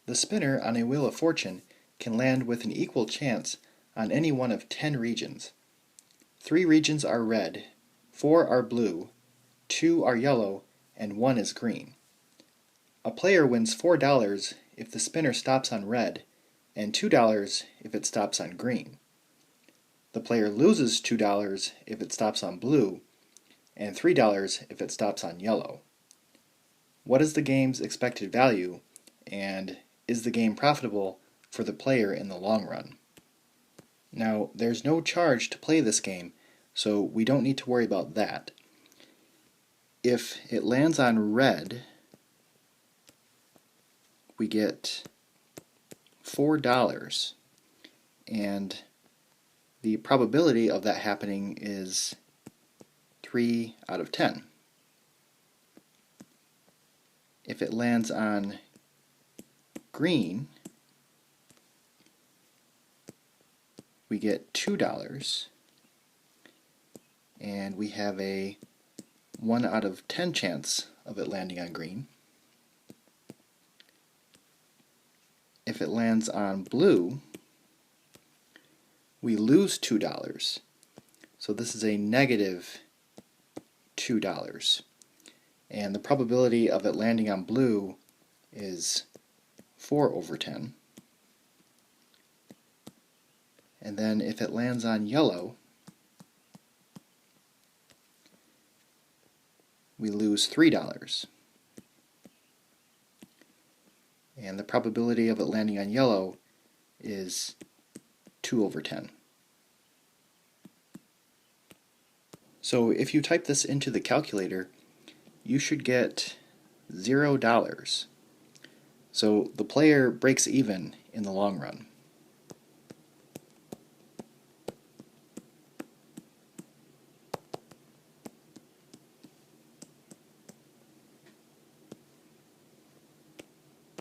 The spinner on a Wheel of Fortune can land with an equal chance on any one of 10 regions. 3 regions are red, 4 are blue, 2 are yellow, and 1 is green. A player wins $4 if the spinner stops on red, and $2 if it stops on green. The player loses $2 if it stops on blue, and $3 if it stops on yellow. What is the game's expected value, and is the game profitable for the player in the long run? Now, there's no charge to play this game, so we don't need to worry about that. If it lands on red, we get $4, and the probability of that happening is 3 out of 10. If it lands on green, we get $2, and we have a 1 out of 10 chance of it landing on green. If it lands on blue, we lose $2, so this is a negative $2, and the probability of it landing on blue is 4 over 10. And then if it lands on yellow, we lose $3. And the probability of it landing on yellow is 2 over 10. So if you type this into the calculator, you should get $0. So the player breaks even in the long run.